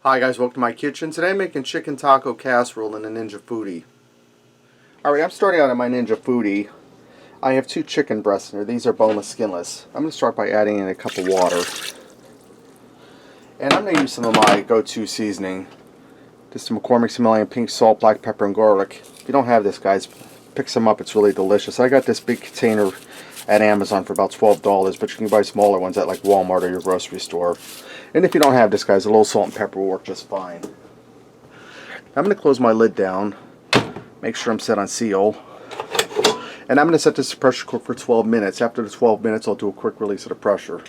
Hi guys, welcome to my kitchen. Today I'm making chicken taco casserole in a Ninja Foodi. Alright, I'm starting out on my Ninja Foodi. I have 2 chicken breasts in there. These are boneless, skinless. I'm going to start by adding in a cup of water. And I'm going to use some of my go-to seasoning. Just some McCormick's Himalayan pink salt, black pepper, and garlic. If you don't have this, guys, pick some up. It's really delicious. I got this big container at Amazon for about $12, but you can buy smaller ones at like Walmart or your grocery store. And if you don't have this, guys, a little salt and pepper will work just fine. I'm going to close my lid down, make sure I'm set on seal, and I'm going to set this to pressure cook for 12 minutes. After the 12 minutes, I'll do a quick release of the pressure.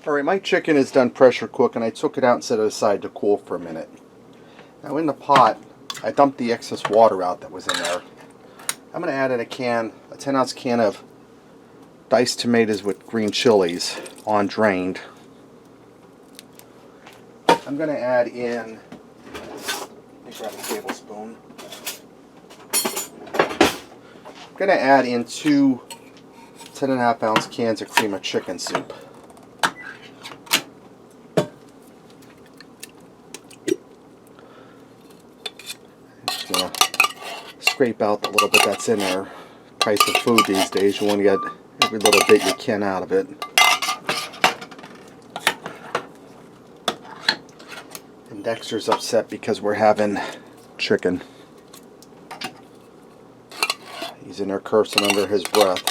Alright, my chicken is done pressure cook, and I took it out and set it aside to cool for a minute. Now in the pot, I dumped the excess water out that was in there. I'm going to add in a 10-ounce can of diced tomatoes with green chilies, undrained. I'm going to add in, let me grab a tablespoon. I'm going to add in 2 10.5-ounce cans of cream of chicken soup. I'm just going to scrape out the little bit that's in there. Price of food these days, you want to get every little bit you can out of it. And Dexter's upset because we're having chicken. He's in there cursing under his breath.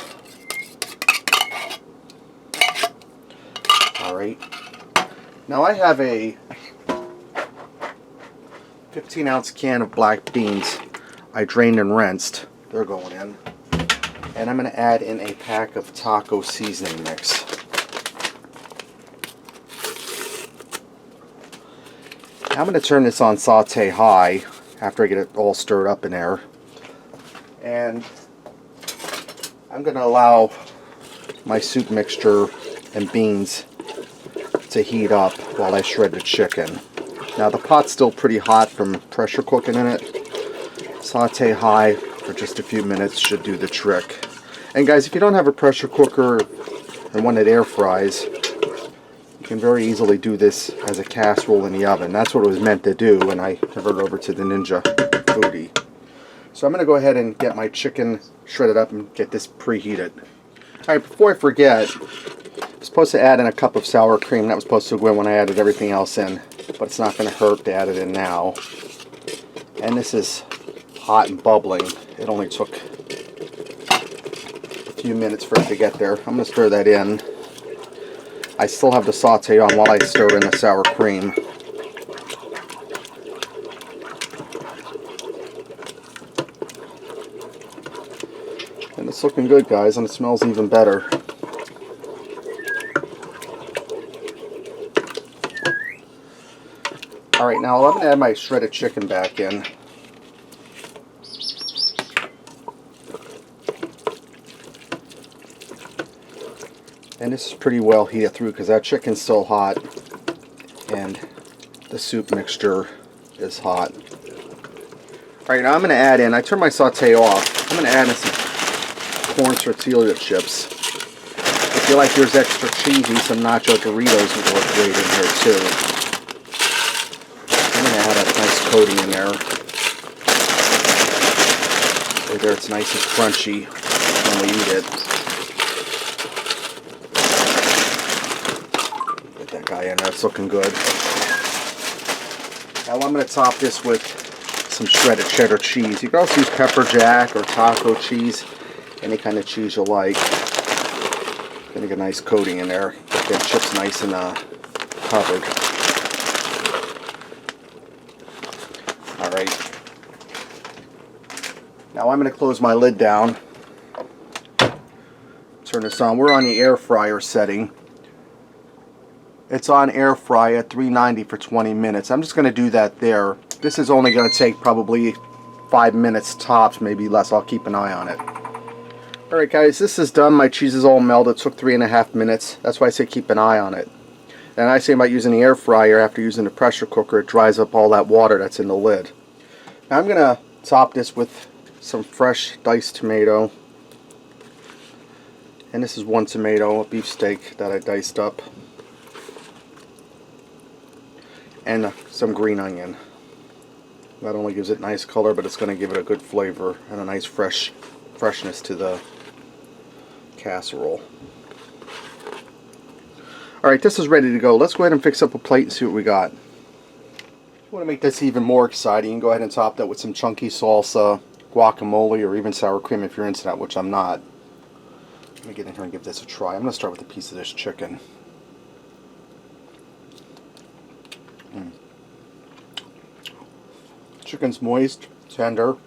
Alright. Now I have a 15-ounce can of black beans. I drained and rinsed. They're going in. And I'm going to add in a pack of taco seasoning mix. I'm going to turn this on saute high after I get it all stirred up in there. And I'm going to allow my soup mixture and beans to heat up while I shred the chicken. Now the pot's still pretty hot from pressure cooking in it. Saute high for just a few minutes should do the trick. And guys, if you don't have a pressure cooker and one that air fries, you can very easily do this as a casserole in the oven. That's what it was meant to do when I converted over to the Ninja Foodi. So I'm going to go ahead and get my chicken shredded up and get this preheated. Alright, before I forget, I'm supposed to add in a cup of sour cream. That was supposed to go in when I added everything else in, but it's not going to hurt to add it in now. And this is hot and bubbling. It only took a few minutes for it to get there. I'm going to stir that in. I still have the saute on while I stir in the sour cream. And it's looking good, guys, and it smells even better. Alright, now I'm going to add my shredded chicken back in. And this is pretty well heated through because that chicken's still hot and the soup mixture is hot. Alright, now I'm going to add in, I turned my saute off, I'm going to add in some corn tortilla chips. If you like yours extra cheesy, some nacho Doritos would work great in here too. I'm going to add a nice coating in there. Right there, it's nice and crunchy when we eat it. That guy in there, it's looking good. Now I'm going to top this with some shredded cheddar cheese. You can also use pepper jack or taco cheese, any kind of cheese you like. Gonna get a nice coating in there. Get the chips nice and covered. Alright. Now I'm going to close my lid down. Turn this on. We're on the air fryer setting. It's on air fry at 390 for 20 minutes. I'm just going to do that there. This is only going to take probably 5 minutes tops, maybe less. I'll keep an eye on it. Alright guys, this is done. My cheese is all melted. It took 3.5 minutes. That's why I say keep an eye on it. And I say about using the air fryer after using the pressure cooker, it dries up all that water that's in the lid. Now I'm going to top this with some fresh diced tomato. And this is 1 tomato, a beefsteak that I diced up. and some green onion. Not only gives it nice color, but it's going to give it a good flavor and a nice freshness to the casserole. Alright, this is ready to go. Let's go ahead and fix up a plate and see what we got. If you want to make this even more exciting, you can go ahead and top that with some chunky salsa, guacamole, or even sour cream if you're into that, which I'm not. Let me get in here and give this a try. I'm going to start with a piece of this chicken. Chicken's moist, tender.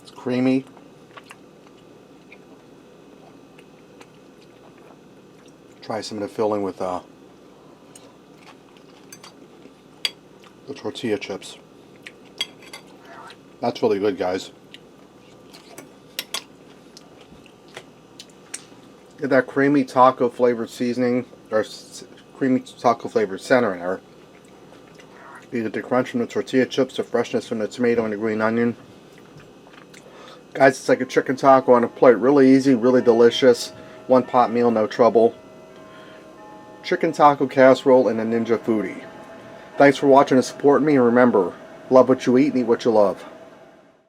It's creamy. Try some of the filling with the tortilla chips. That's really good, guys. Get that creamy taco flavored seasoning, or creamy taco flavored center in there. You get the crunch from the tortilla chips, the freshness from the tomato and the green onion. Guys, it's like a chicken taco on a plate. Really easy, really delicious. One pot meal, no trouble. Chicken taco casserole and a Ninja Foodi. Thanks for watching and supporting me, and remember, love what you eat and eat what you love.